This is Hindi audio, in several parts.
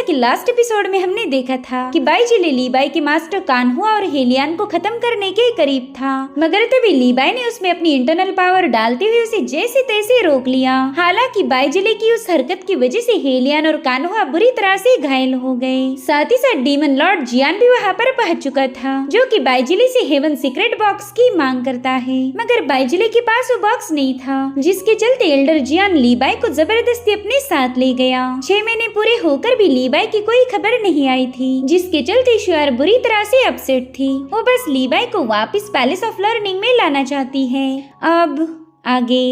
कि लास्ट एपिसोड में हमने देखा था कि बाइजिली लीबाई के मास्टर कान्हुआ और हेलियन को खत्म करने के करीब था, मगर तभी लीबाई ने उसमें अपनी इंटरनल पावर डालते हुए उसे जैसे तैसे रोक लिया। हालांकि बाइजिली की उस हरकत की वजह से हेलियन और कान्हुआ बुरी तरह से घायल हो गए। साथ ही साथ डीमन लॉर्ड जियान भी वहाँ पर पहुंच चुका था, जो कि बाइजिली से हेवन सीक्रेट बॉक्स की मांग करता है, मगर बाइजिली के पास वो बॉक्स नहीं था, जिसके चलते एल्डर जियान लीबाई को जबरदस्ती अपने साथ ले गया। 6 महीने पूरे होकर भी लीबाई की कोई खबर नहीं आई थी, जिसके चलते शुआर बुरी तरह से अपसेट थी। वो बस लीबाई को वापस पैलेस ऑफ लर्निंग में लाना चाहती है। अब आगे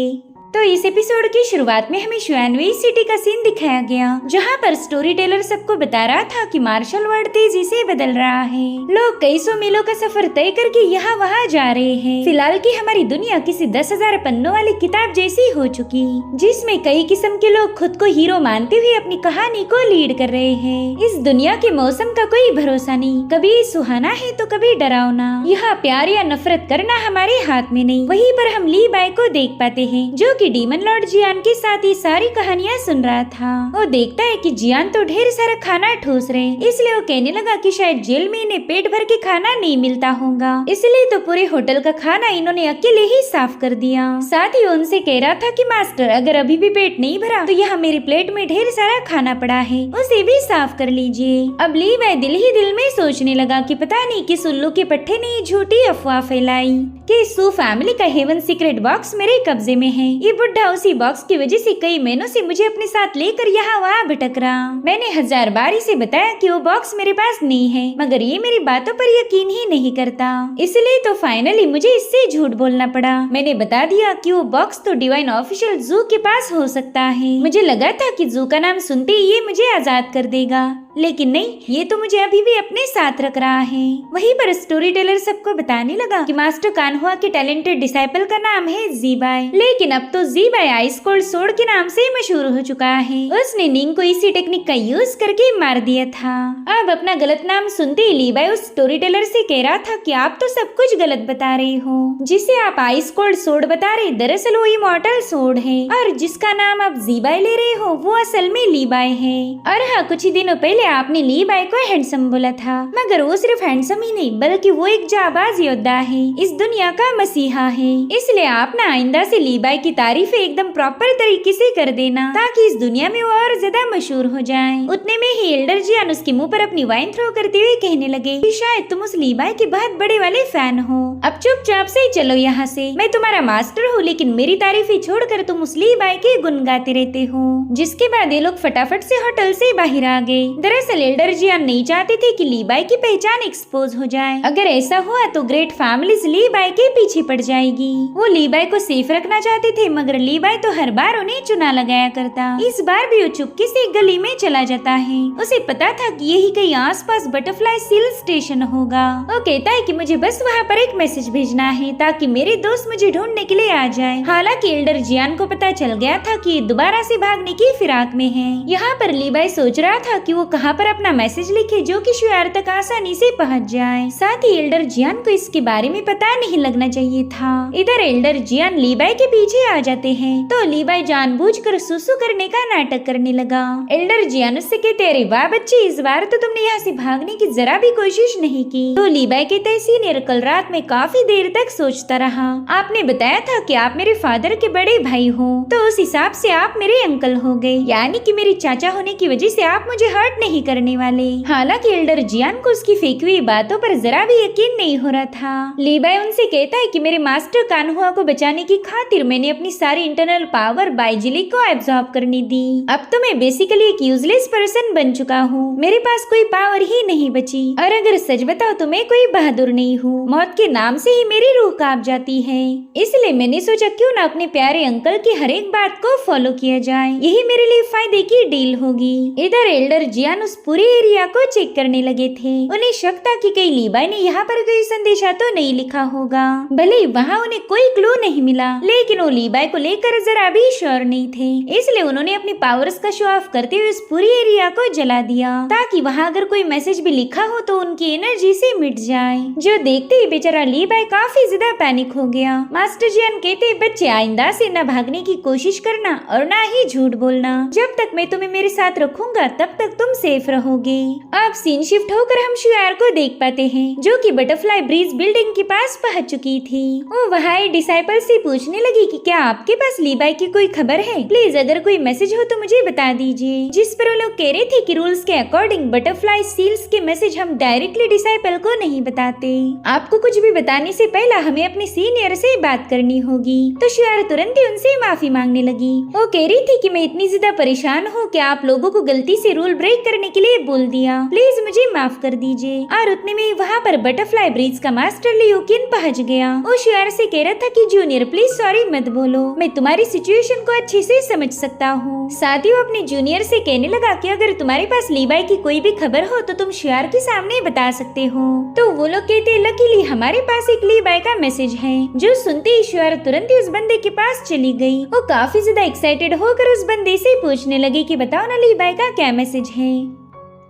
तो इस एपिसोड की शुरुआत में हमें शुआनवेई सिटी का सीन दिखाया गया, जहाँ पर स्टोरी टेलर सबको बता रहा था कि मार्शल वर्ल्ड तेजी से बदल रहा है। लोग कई सौ मीलों का सफर तय करके यहाँ वहाँ जा रहे हैं। फिलहाल की हमारी दुनिया किसी 10,000 पन्नों वाली किताब जैसी हो चुकी, जिसमें कई किस्म के लोग खुद को हीरो मानते हुए अपनी कहानी को लीड कर रहे हैं। इस दुनिया के मौसम का कोई भरोसा नहीं, कभी सुहाना है तो कभी डरावना। यहाँ प्यार या नफरत करना हमारे हाथ में नहीं। वहीं पर हम लीबाई को देख पाते हैं, जो डीमन लॉर्ड जियान के साथ ही सारी कहानियां सुन रहा था। वो देखता है कि जियान तो ढेर सारा खाना ठूस रहे, इसलिए वो कहने लगा कि शायद जेल में इन्हें पेट भर के खाना नहीं मिलता होगा, इसलिए तो पूरे होटल का खाना इन्होंने अकेले ही साफ कर दिया। साथ ही उनसे कह रहा था कि मास्टर, अगर अभी भी पेट नहीं भरा तो यहाँ मेरी प्लेट में ढेर सारा खाना पड़ा है, उसे भी साफ कर लीजिए। अब लीबाई दिल ही दिल में सोचने लगा कि पता नहीं किस उल्लू के पट्टे ने झूठी अफवाह फैलाई कि सू फैमिली का हेवन सीक्रेट बॉक्स मेरे कब्जे में है। ये बुढ़ा उसी बॉक्स की वजह से कई महीनों से मुझे अपने साथ लेकर यहाँ वहाँ भटक रहा। मैंने 1000 बार इसे बताया कि वो बॉक्स मेरे पास नहीं है, मगर ये मेरी बातों पर यकीन ही नहीं करता, इसलिए तो फाइनली मुझे इससे झूठ बोलना पड़ा। मैंने बता दिया कि वो बॉक्स तो डिवाइन ऑफिशियल जू के पास हो सकता है। मुझे लगा था कि जू का नाम सुनते ही ये मुझे आजाद कर देगा, लेकिन नहीं, ये तो मुझे अभी भी अपने साथ रख रहा है। वहीं पर स्टोरी टेलर सबको बताने लगा कि मास्टर कान्हुआ के टैलेंटेड डिसाइपल का नाम है ज़ीबाई, लेकिन अब तो ज़ीबाई आइस कोल्ड सोर्ड के नाम से मशहूर हो चुका है। उसने निंग को इसी टेक्निक का यूज करके मार दिया था। अब अपना गलत नाम सुनते ही लीबाई उस स्टोरी टेलर से कह रहा था कि आप तो सब कुछ गलत बता रहे हो। जिसे आप आइस कोल्ड सोर्ड बता रहे, दरअसल वो इमॉर्टल सोर्ड है, और जिसका नाम आप ज़ीबाई ले रहे हो वो असल में लीबाई है। और हाँ, कुछ ही दिनों पहले आपने लीबाई को हैंडसम बोला था, मगर वो सिर्फ हैंडसम ही नहीं बल्कि वो एक जाबाज योद्धा है, इस दुनिया का मसीहा है। इसलिए आप ना आइंदा से लीबाई की तारीफ एकदम प्रॉपर तरीके से कर देना, ताकि इस दुनिया में वो और ज्यादा मशहूर हो जाए। उतने में ही एल्डर जियान उसके मुंह पर अपनी वाइन थ्रो करते हुए कहने लगे कि शायद तुम उस लीबाई के बहुत बड़े वाले फैन हो। अब चुपचाप से चलो यहाँ से, मैं तुम्हारा मास्टर हूँ, लेकिन मेरी तारीफें छोड़कर तुम उस लीबाई के गुन गाते रहते हो। जिसके बाद ये लोग फटाफट से होटल से बाहर आ गए। दरअसल एल्डर जियान नहीं चाहते थे कि लीबाई की पहचान एक्सपोज हो जाए। अगर ऐसा हुआ तो ग्रेट फैमिलीज लीबाई के पीछे पड़ जाएगी। वो लीबाई को सेफ रखना चाहते थे, मगर लीबाई तो हर बार उन्हें चुना लगाया करता। इस बार भी वो चुपके से गली में चला जाता है। उसे पता था कि यही कहीं आसपास बटरफ्लाई सील स्टेशन होगा। वो कहता है कि मुझे बस वहाँ पर एक मैसेज भेजना है ताकि मेरे दोस्त मुझे ढूंढने के लिए आ जाए। हालांकि एल्डर जियान को पता चल गया था कि दोबारा से भागने की फिराक में है। यहाँ पर लीबाई सोच रहा था कि वो कहाँ पर अपना मैसेज लिखे जो कि शुआर तक आसानी से पहुँच जाए। साथ ही एल्डर जियान को इसके बारे में पता नहीं लगना चाहिए था। इधर एल्डर जियान लीबाई के पीछे आ जाते हैं, तो लीबाई जानबूझकर सुसु करने का नाटक करने लगा। एल्डर जियान उससे कहते, अरे वाह बच्ची, इस बार तो तुमने यहाँ से भागने की जरा भी कोशिश नहीं की। तो लीबाई कहते, सीनियर, कल रात में काफी देर तक सोचता रहा। आपने बताया था कि आप मेरे फादर के बड़े भाई हो, तो उस हिसाब से आप मेरे अंकल हो गए, यानी कि मेरी चाचा होने की वजह से आप मुझे हर्ट नहीं करने वाले। हालांकि एल्डर जियान को उसकी फेंकी हुई बातों पर जरा भी यकीन नहीं हो रहा था। लीबाई उनसे कहता है कि मेरे मास्टर कान्हुआ को बचाने की खातिर मैंने अपनी सारी इंटरनल पावर बाइजिली को एब्जॉर्ब करने दी। अब तो मैं बेसिकली एक यूजलेस पर्सन बन चुका हूँ, मेरे पास कोई पावर ही नहीं बची। और अगर सच बताओ तो मैं कोई बहादुर नहीं हूँ, मौत के नाम से ही मेरी रूह कांप जाती है। इसलिए मैंने सोचा क्यों ना अपने प्यारे अंकल की हर एक बात को फॉलो किया जाए, यही मेरे लिए फायदे की डील होगी। इधर एल्डर जियान उस पूरे एरिया को चेक करने लगे थे। उन्हें शक था कि कहीं लीबाई ने यहाँ पर कोई संदेशा तो नहीं लिखा होगा। भले वहाँ उन्हें कोई क्लू नहीं मिला, लेकिन वो लीबाई को लेकर जरा भी श्योर नहीं थे, इसलिए उन्होंने अपनी पावर्स का शो ऑफ करते हुए इस पूरी एरिया को जला दिया, ताकि वहाँ अगर कोई मैसेज भी लिखा हो तो उनकी एनर्जी से मिट जाए। जो देखते ही बेचारा लीबाई काफी ज्यादा पैनिक हो गया। मास्टर जियान कहते, बच्चे, आइंदा से न भागने की कोशिश करना और न ही झूठ बोलना। जब तक मैं तुम्हें मेरे साथ रखूंगा तब तक तुम सेफ रहोगे। अब सीन शिफ्ट होकर हम शुआर को देख पाते हैं जो कि बटरफ्लाई ब्रिज बिल्डिंग के पास पहुंच चुकी थी। वो वहाँ डिसाइपल से पूछने लगी कि क्या आपके पास लीबाई की कोई खबर है, प्लीज अगर कोई मैसेज हो तो मुझे बता दीजिए। जिस पर वो लोग कह रहे थे कि रूल्स के अकॉर्डिंग बटरफ्लाई सील्स के मैसेज हम डायरेक्टली डिसाइपल को नहीं बताते, आपको कुछ भी बताने से पहले हमें अपने सीनियर से बात करनी होगी। तो शुआर तुरंत ही उनसे माफी मांगने लगी। वो कह रही थी कि मैं इतनी ज्यादा परेशान हूँ कि आप लोगों को गलती से रूल ब्रेक करने के लिए बोल दिया, प्लीज मुझे माफ कर दीजिए। और उतने में वहाँ पर बटरफ्लाई ब्रिज का मास्टर लियोकिन पहुँच गया। वो शुआर से कह रहा था कि जूनियर प्लीज सॉरी मत बोलो, मैं तुम्हारी सिचुएशन को अच्छे से समझ सकता हूँ। साथ ही वो अपने जूनियर से कहने लगा कि अगर तुम्हारे पास लीबाई की कोई भी खबर हो तो तुम शुआर के सामने बता सकते हो। तो वो लोग कहते लकीली हमारे पास एक लीबाई का मैसेज है। जो सुनते ही शुआर तुरंत ही उस बंदे के पास चली गई। वो काफी ज्यादा एक्साइटेड होकर उस बंदे से पूछने लगी कि बताओ ना लीबाई का क्या मैसेज है।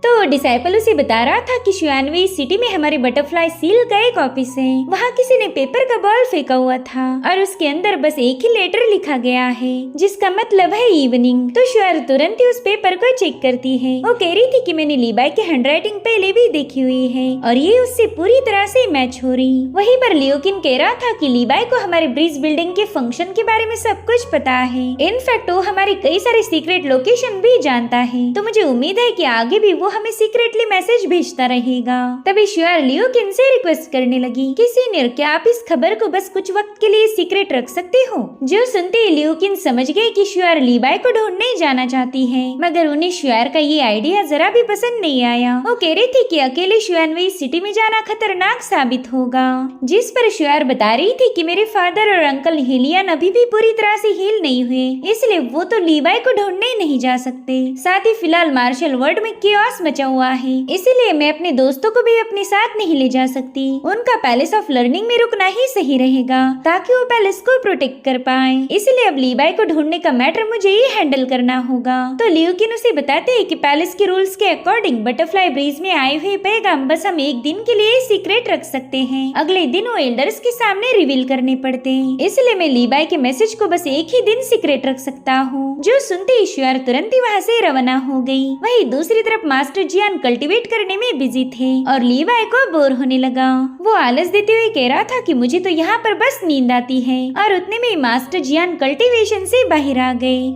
तो डिसाइपल उसे बता रहा था कि शुआनवी सिटी में हमारे बटरफ्लाई सील का एक ऑफिस है, वहाँ किसी ने पेपर का बॉल फेंका हुआ था और उसके अंदर बस एक ही लेटर लिखा गया है जिसका मतलब है इवनिंग। तो शुआर तुरंत ही उस पेपर को चेक करती है। वो कह रही थी कि मैंने लीबाई की हैंडराइटिंग पहले भी देखी हुई है और ये उससे पूरी तरह से मैच हो रही। वहीं पर लियोकिन कह रहा था कि लीबाई को हमारे ब्रिज बिल्डिंग के फंक्शन के बारे में सब कुछ पता है, इनफैक्ट वो हमारे कई सारे सीक्रेट लोकेशन भी जानता है। तो मुझे उम्मीद है कि आगे भी वो हमें सीक्रेटली मैसेज भेजता रहेगा। तभी शुआर लियोकिन से रिक्वेस्ट करने लगी कि सीनियर क्या आप इस खबर को बस कुछ वक्त के लिए सीक्रेट रख सकते हो। जो सुनते ही लियोकिन समझ गए कि शुआर लीबाई को ढूंढने जाना चाहती है, मगर उन्हें शुआर का ये आइडिया जरा भी पसंद नहीं आया। वो कह रही थी कि अकेले शुआनवी सिटी में जाना खतरनाक साबित होगा। जिस पर शुआर बता रही थी कि मेरे फादर और अंकल हेलियन अभी भी पूरी तरह से हील नहीं हुए, इसलिए वो तो लीबाई को ढूंढने नहीं जा सकते। साथ ही फिलहाल मार्शल वर्ल्ड में केओस मचा हुआ है, इसलिए मैं अपने दोस्तों को भी अपने साथ नहीं ले जा सकती। उनका पैलेस ऑफ लर्निंग में रुकना ही सही रहेगा ताकि वो पैलेस को प्रोटेक्ट कर पाए। इसलिए अब लीबाई को ढूंढने का मैटर मुझे ही हैंडल करना होगा। तो लियोकिन उसे बताते हैं कि पैलेस के रूल्स के अकॉर्डिंग बटरफ्लाई ब्रिज में आए हुए पैगाम बस हम एक दिन के लिए सीक्रेट रख सकते हैं, अगले दिन वो एल्डर्स के सामने रिवील करने पड़ते हैं। इसलिए मैं लीबाई के मैसेज को बस एक ही दिन सीक्रेट रख सकता हूँ। जो सुनते ही शुआर तुरंत ही वहाँ से रवाना हो गई। वहीं दूसरी तरफ मास्टर जियान कल्टीवेट करने में बिजी थे और लीबाई को बोर होने लगा। वो आलस देते हुए कह रहा था कि मुझे तो यहाँ पर बस नींद आती है और उतने में मास्टर जियान कल्टीवेशन से बाहर आ गए।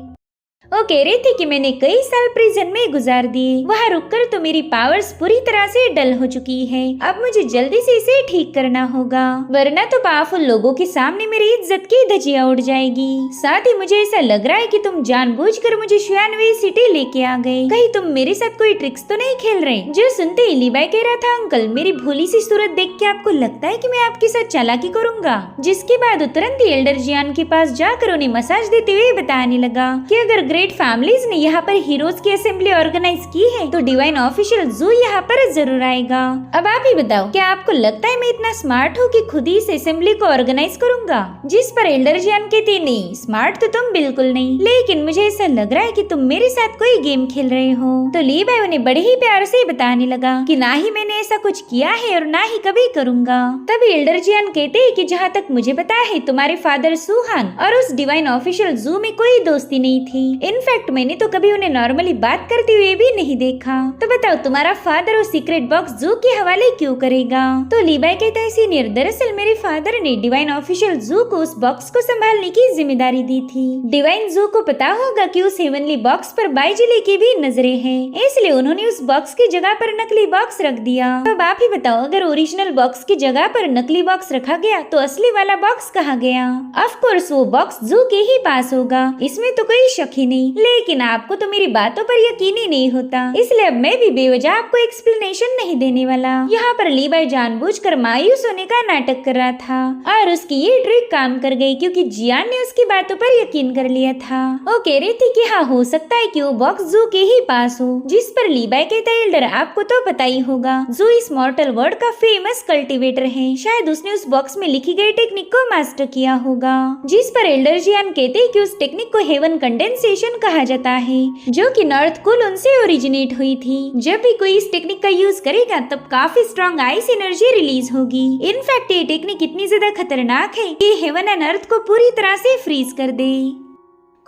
वो कह रही थी कि मैंने कई साल प्रिजन में गुजार दिए, वहाँ रुककर तो मेरी पावर्स पूरी तरह से डल हो चुकी है। अब मुझे जल्दी से इसे ठीक करना होगा, वरना तो पावरफुल लोगों के सामने मेरी इज्जत की धज्जियां उड़ जाएगी। साथ ही मुझे ऐसा लग रहा है कि तुम जानबूझकर मुझे शुआनवी सिटी लेके आ गए, कहीं तुम मेरे साथ कोई ट्रिक्स तो नहीं खेल रहे। जो सुनते ही लीबाई कह रहा था अंकल मेरी भोली सी सूरत देख के आपको लगता है कि मैं आपके साथ चालाकी करूंगा। जिसके बाद तुरंत ही एल्डर जियान के पास जाकर उन्हें मसाज देते हुए बताने लगा कि अगर ग्रेट फैमिलीज ने यहाँ पर हीरोज की असेंबली ऑर्गेनाइज की है तो डिवाइन ऑफिशियल जू यहाँ पर जरूर आएगा। अब आप ही बताओ क्या आपको लगता है मैं इतना स्मार्ट हूँ कि खुद ही इस असेंबली को ऑर्गेनाइज करूंगा। जिस पर एल्डर जियान कहते नहीं स्मार्ट तो तुम बिल्कुल नहीं, लेकिन मुझे ऐसा लग रहा है कि तुम मेरे साथ कोई गेम खेल रहे हो। तो लीबाई उन्हें बड़े ही प्यार से बताने लगा कि ना ही मैंने ऐसा कुछ किया है और ना ही कभी करूंगा। तभी एल्डर जियान कहते हैं कि जहाँ तक मुझे पता है तुम्हारे फादर सुहान और उस डिवाइन ऑफिशियल जू में कोई दोस्ती नहीं थी। इनफैक्ट मैंने तो कभी उन्हें नॉर्मली बात करते हुए भी नहीं देखा। तो बताओ तुम्हारा फादर वो सीक्रेट बॉक्स जू के हवाले क्यों करेगा। तो लीबाई कहता है सीनियर दरअसल मेरे फादर ने डिवाइन ऑफिशियल जू को उस बॉक्स को संभालने की जिम्मेदारी दी थी। डिवाइन जू को पता होगा कि उस हेवनली बॉक्स पर बाइजिले की भी नजरें हैं, इसलिए उन्होंने उस बॉक्स की जगह पर नकली बॉक्स रख दिया। अब आप ही बताओ अगर ओरिजिनल बॉक्स की जगह पर नकली बॉक्स रखा गया तो असली वाला बॉक्स कहाँ गया। ऑफ कोर्स वो बॉक्स जू के ही पास होगा, इसमें तो कोई शक ही नहीं। लेकिन आपको तो मेरी बातों पर यकीन ही नहीं होता, इसलिए अब मैं भी बेवजह आपको एक्सप्लेनेशन नहीं देने वाला। यहाँ पर लीबाई जानबूझकर मायूस होने का नाटक कर रहा था और उसकी ये ट्रिक काम कर गई क्योंकि जियान ने उसकी बातों पर यकीन कर लिया था। वो कह रही थी कि हाँ हो सकता है कि वो बॉक्स जू के ही पास हो। जिस पर लीबाई कहता है एल्डर आपको तो पता ही होगा जू इस मॉर्टल वर्ल्ड का फेमस कल्टीवेटर है, शायद उसने उस बॉक्स में लिखी गई टेक्निक को मास्टर किया होगा। जिस पर एल्डर जियान कहते हैं कि उस टेक्निक को हेवन कंडेंसेशन कहा जाता है जो कि नॉर्थ कूल उनसे ओरिजिनेट हुई थी। जब भी कोई इस टेक्निक का यूज करेगा तब काफी स्ट्रॉन्ग आइस एनर्जी रिलीज होगी। इनफैक्ट ये टेक्निक इतनी ज्यादा खतरनाक है कि हेवन एंड अर्थ को पूरी तरह से फ्रीज कर दे।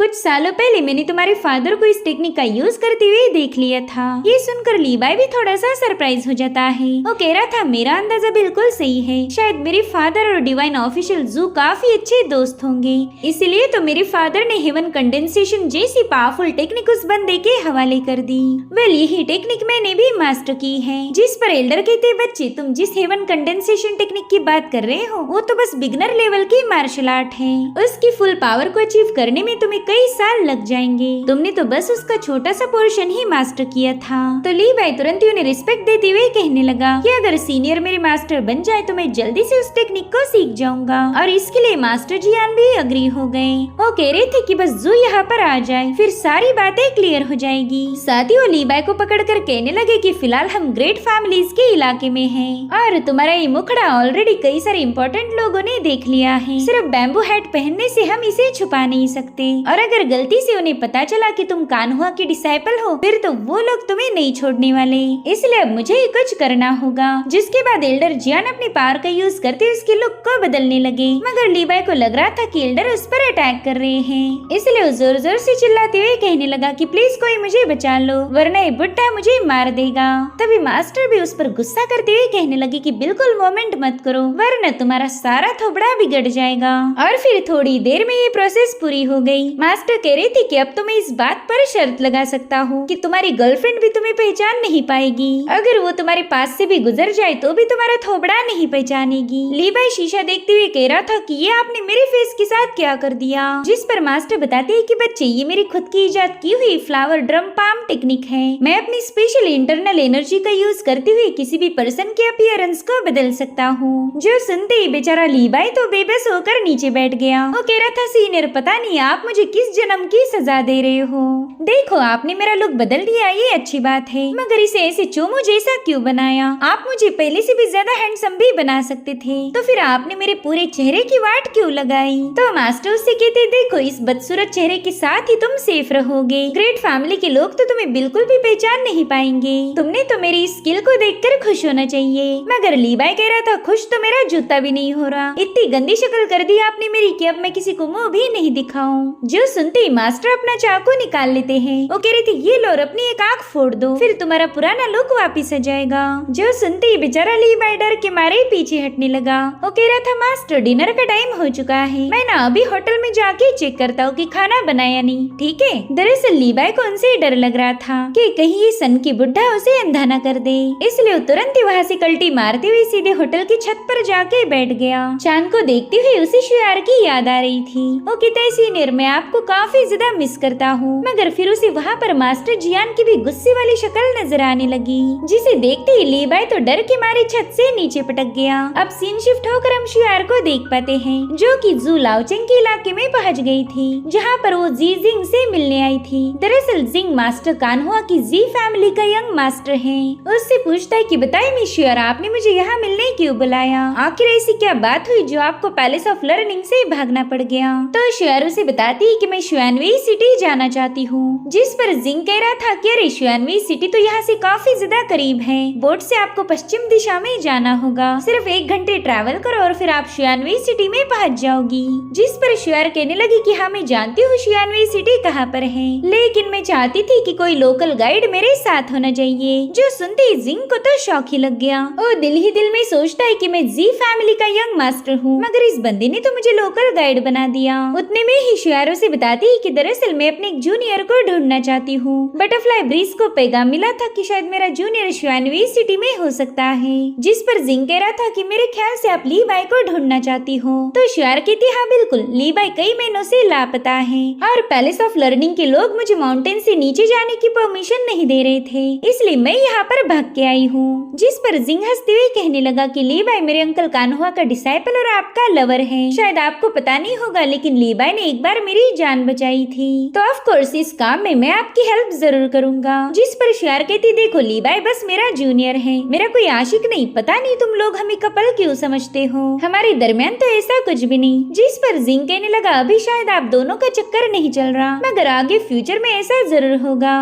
कुछ सालों पहले मैंने तुम्हारे फादर को इस टेक्निक का यूज करते हुए देख लिया था। ये सुनकर लीवाई भी थोड़ा सा सरप्राइज हो जाता है। वो कह रहा था मेरा अंदाजा बिल्कुल सही है, शायद मेरे फादर और डिवाइन ऑफिशियल जू काफी अच्छे दोस्त होंगे, इसलिए तो मेरे फादर ने हेवन कंडेंसेशन जैसी पावरफुल टेक्निक उस बंदे के हवाले कर दी। वेल यही टेक्निक मैंने भी मास्टर की है, जिस पर एल्डर कहते बच्चे तुम जिस हेवन कंडेंसेशन टेक्निक की बात कर रहे हो वो तो बस बिगनर लेवल की मार्शल आर्ट है। उसकी फुल पावर को अचीव करने में तुम्हें कई साल लग जाएंगे, तुमने तो बस उसका छोटा सा पोर्शन ही मास्टर किया था। तो लीवाई तुरंत ही उन्हें रिस्पेक्ट देते हुए कहने लगा कि अगर सीनियर मेरे मास्टर बन जाए तो मैं जल्दी से उस टेक्निक को सीख जाऊंगा, और इसके लिए मास्टर जियान भी अग्री हो गए। वो कह रहे थे कि बस जू यहाँ पर आ जाए फिर सारी बातें क्लियर हो जाएगी। साथ ही वो लीवाई को पकड़कर कहने लगे कि फिलहाल हम ग्रेट फैमिलीज के इलाके में हैं और तुम्हारा ये मुखड़ा ऑलरेडी कई सारे इम्पोर्टेंट लोगों ने देख लिया है, सिर्फ बैम्बू हैट पहनने से हम इसे छुपा नहीं सकते, और अगर गलती से उन्हें पता चला कि तुम कान्हुआ की डिसाइपल हो फिर तो वो लोग तुम्हें नहीं छोड़ने वाले, इसलिए अब मुझे ही कुछ करना होगा। जिसके बाद एल्डर जियान अपनी पावर का यूज करते उसकी लुक को बदलने लगे, मगर लीवाई को लग रहा था कि एल्डर उस पर अटैक कर रहे हैं, इसलिए वो जोर जोर से चिल्लाते हुए कहने लगा कि प्लीज कोई मुझे बचा लो वरना ये बुड्ढा मुझे मार देगा। तभी मास्टर भी उस पर गुस्सा करते हुए कहने लगे कि बिल्कुल मोमेंट मत करो वरना तुम्हारा सारा थोबड़ा बिगड़ जाएगा। और फिर थोड़ी देर में ये प्रोसेस पूरी हो गई। मास्टर कह रहे थे कि अब तो मैं इस बात पर शर्त लगा सकता हूँ कि तुम्हारी गर्लफ्रेंड भी तुम्हें पहचान नहीं पाएगी, अगर वो तुम्हारे पास से भी गुजर जाए तो भी तुम्हारा थोबड़ा नहीं पहचानेगी। लीवाई शीशा देखते हुए कह रहा था कि ये आपने मेरे फेस के साथ क्या कर दिया, जिस पर मास्टर बताते हैं कि बच्चे ये मेरी खुद की इजाद की हुई फ्लावर ड्रम पाम टेक्निक है, मैं अपनी स्पेशल इंटरनल एनर्जी का यूज करते हुए किसी भी पर्सन के अपीयरेंस को बदल सकता हूँ। जो सुनते ही बेचारा लीवाई तो बेबस होकर नीचे बैठ गया। वो कह रहा था सीनियर पता नहीं आप मुझे किस जन्म की सजा दे रहे हो, देखो आपने मेरा लुक बदल दिया ये अच्छी बात है, मगर इसे ऐसे चोमू जैसा क्यों बनाया, आप मुझे पहले से भी ज्यादा हैंडसम भी बना सकते थे, तो फिर आपने मेरे पूरे चेहरे की वाट क्यों लगाई। तो मास्टर उससे कहते देखो इस बदसूरत चेहरे के साथ ही तुम सेफ रहोगे, ग्रेट फैमिली के लोग तो तुम्हें बिल्कुल भी पहचान नहीं पाएंगे, तुमने तो मेरी स्किल को देखकर खुश होना चाहिए। मगर लीवाई कह रहा था खुश तो मेरा जूता भी नहीं हो रहा, इतनी गंदी शक्ल कर दी आपने मेरी कि अब मैं किसी को मुंह भी नहीं दिखाऊं। जो सुनते ही मास्टर अपना चाकू निकाल लेते हैं। वो कह रही थी ये लो अपनी एक आंख फोड़ दो फिर तुम्हारा पुराना लुक वापिस आ जाएगा। जो सुनते ही बेचारा लीवाई डर के मारे पीछे हटने लगा। वो कह रहा था मास्टर डिनर का टाइम हो चुका है, मैं ना अभी होटल में जाके चेक करता हूँ कि खाना बनाया नहीं, ठीक है। दरअसल लीवाई को उनसे डर लग रहा था कि कहीं ये सन की बुड्ढा उसे अंधा न कर दे, इसलिए वो तुरंत ही वहाँ से कल्टी मारते हुए सीधे होटल की छत पर जाके बैठ गया। चांद को देखते हुए उसे शियार की याद आ रही थी। वो कहता है सीनियर मैं आपको काफी ज्यादा मिस करता हूँ, मगर फिर उसे वहाँ पर मास्टर जियान की भी गुस्से वाली शक्ल नजर आने लगी, जिसे देखते ही लीवाई तो डर के मारे छत से नीचे पटक गया। अब सीन शिफ्ट होकर हम शियार को देख पाते हैं जो कि जू लाओचेंग के इलाके में पहुँच गई थी, जहाँ पर वो जी जिंग से मिलने आई थी। दरअसल जिंग मास्टर कान्हुआ की जी फैमिली का यंग मास्टर है। उससे पूछता है कि बताइए मिस शियार आपने मुझे यहाँ मिलने क्यों बुलाया, आखिर ऐसी क्या बात हुई जो आपको पैलेस ऑफ लर्निंग से भागना पड़ गया। तो शियार उसे बताती है कि मैं शुआनवी सिटी जाना चाहती हूँ, जिस पर जिंग कह रहा था कि अरे शुआनवी सिटी तो यहाँ से काफी ज्यादा करीब है, बोट से आपको पश्चिम दिशा में जाना होगा, सिर्फ 1 घंटे ट्रैवल करो और फिर आप शुआनवी सिटी में पहुँच जाओगी। जिस पर शियार कहने लगी कि हाँ मैं जानती हूँ शुआनवी सिटी कहाँ पर है, लेकिन मैं चाहती थी कि कोई लोकल गाइड मेरे साथ होना चाहिए। जो सुनते ही जिंग को तो शौक ही लग गया। वो दिल ही दिल में सोचता है कि मैं जी फैमिली का यंग मास्टर हूँ, मगर इस बंदे ने तो मुझे लोकल गाइड बना दिया। उतने में ही शियारो से बताती है कि दरअसल मैं अपने एक जूनियर को ढूंढना चाहती हूँ। बटरफ्लाई ब्रीज को पैगाम मिला था कि शायद मेरा जूनियर शुआनवी सिटी में हो सकता है, जिस पर जिंग कह रहा था कि मेरे ख्याल से आप लीवाई को ढूंढना चाहती हो। तो शियार कहती हाँ बिल्कुल, लीवाई कई महीनों से लापता है और पैलेस ऑफ लर्निंग के लोग मुझे माउंटेन से नीचे जाने की परमिशन नहीं दे रहे थे, इसलिए मैं यहाँ पर भाग के आई हूँ। जिस पर जिंग हंसते हुए कहने लगा कि लीवाई मेरे अंकल कान्हुआ का डिसाइपल और आपका लवर है, शायद आपको पता नहीं होगा लेकिन लीवाई ने एक बार मेरी जान बचाई थी, तो ऑफ कोर्स इस काम में मैं आपकी हेल्प जरूर करूंगा। जिस पर शियार कहती देखो लीवाई बस मेरा जूनियर है, मेरा कोई आशिक नहीं, पता नहीं तुम लोग हमें कपल क्यों समझते हो, हमारे दरमियान तो ऐसा कुछ भी नहीं। जिस पर जिंग कहने लगा अभी शायद आप दोनों का चक्कर नहीं चल रहा, मगर आगे फ्यूचर में ऐसा जरूर होगा।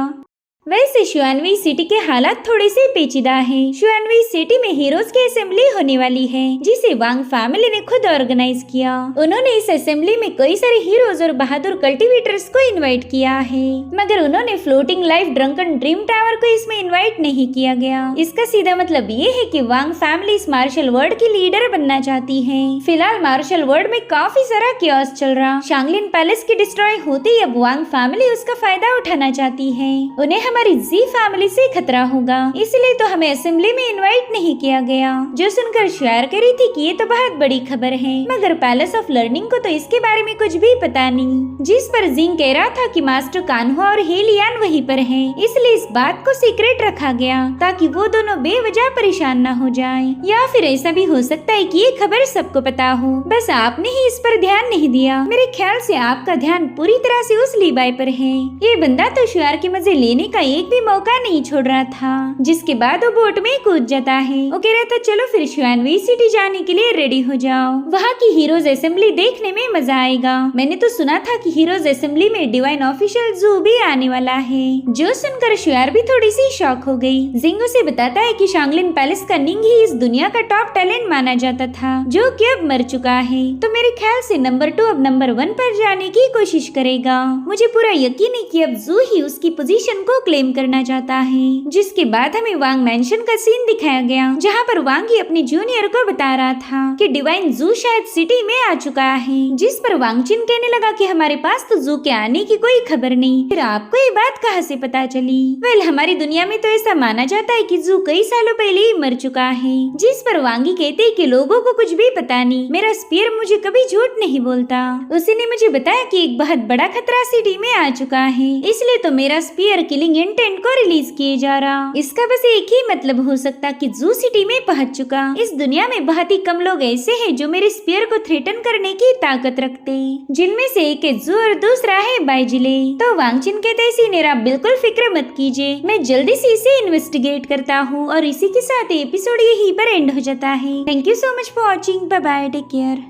वैसे शुआनवी सिटी के हालात थोड़े से पेचीदा है। शुआनवी सिटी में हीरोज की असेंबली होने वाली है, जिसे वांग फैमिली ने खुद ऑर्गेनाइज किया। उन्होंने इस असेंबली में कई सारे हीरोज और बहादुर कल्टीवेटर्स को इनवाइट किया है, मगर उन्होंने floating life drunken dream tower को इसमें इनवाइट नहीं किया गया। इसका सीधा मतलब ये है कि वांग फैमिली इस मार्शल वर्ल्ड की लीडर बनना चाहती है। फिलहाल मार्शल वर्ल्ड में काफी सारा क्योस चल रहा। शांगलिन पैलेस की डिस्ट्रॉय होते ही अब वांग फैमिली उसका फायदा उठाना चाहती है। उन्हें हमारी जी फैमिली से खतरा होगा, इसलिए तो हमें असेंबली में इनवाइट नहीं किया गया। जो सुनकर शेयर करी थी कि ये तो बहुत बड़ी खबर है, मगर पैलेस ऑफ लर्निंग को तो इसके बारे में कुछ भी पता नहीं। जिस पर जिंग कह रहा था कि मास्टर कान्हुआ और हेलियान वहीं पर है, इसलिए इस बात को सीक्रेट रखा गया ताकि वो दोनों बेवजह परेशान न हो जाएं। या फिर ऐसा भी हो सकता है कि ये खबर सबको पता हो, बस आपने ही इस पर ध्यान नहीं दिया। मेरे ख्याल से आपका ध्यान पूरी तरह से उस लीबाई पर है। ये बंदा तो शेयर के मजे लेने का एक भी मौका नहीं छोड़ रहा था, जिसके बाद वो बोट में कूद जाता है। वो कह रहा था चलो फिर शुआनवी सिटी जाने के लिए रेडी हो जाओ, वहाँ की हीरोज असेंबली देखने में मजा आएगा। मैंने तो सुना था कि हीरोज असेंबली में डिवाइन ऑफिशियल जू भी आने वाला है। जो सुनकर शुआर भी थोड़ी सी शॉक हो गई। जिंग उसे बताता है कि शांगलिन पैलेस का निंग ही इस दुनिया का टॉप टैलेंट माना जाता था, जो कि अब मर चुका है। तो मेरे ख्याल से नंबर 2 अब नंबर 1 पर जाने की कोशिश करेगा। मुझे पूरा यकीन है कि अब जू ही उसकी पोजीशन को क्लेम करना चाहता है। जिसके बाद हमें वांग मैंशन का सीन दिखाया गया, जहाँ पर वांग ही अपने जूनियर को बता रहा था कि डिवाइन जू शायद सिटी में आ चुका है। जिस पर वांगचिन कहने लगा कि हमारे पास तो जू के आने की कोई खबर नहीं, फिर आपको ये बात कहाँ से पता चली? वेल, हमारी दुनिया में तो ऐसा माना जाता है कि जू कई सालों पहले ही मर चुका है। जिस पर वांगी कहते हैं कि लोगों को कुछ भी पता नहीं, मेरा स्पीयर मुझे कभी झूठ नहीं बोलता। उसी ने मुझे बताया कि एक बहुत बड़ा खतरा सिटी में आ चुका है, इसलिए तो मेरा स्पीयर किलिंग इंटेंट को रिलीज किए जा रहा। इसका बस एक ही मतलब हो सकता कि जू सिटी में पहुंच चुका। इस दुनिया में बहुत ही कम लोग ऐसे हैं जो मेरे स्पीयर को थ्रेटन करने की ताकत रखते, जिनमें से एक है जू और दूसरा है बाइजिले। तो वांगचिन कहते हैं सीनियर आप बिल्कुल फिक्र मत कीजिए, मैं जल्दी से इसे इन्वेस्टिगेट करता हूँ। और इसी के साथ एपिसोड यहीं पर एंड हो जाता है। Thank you so much for watching. Bye bye, take care.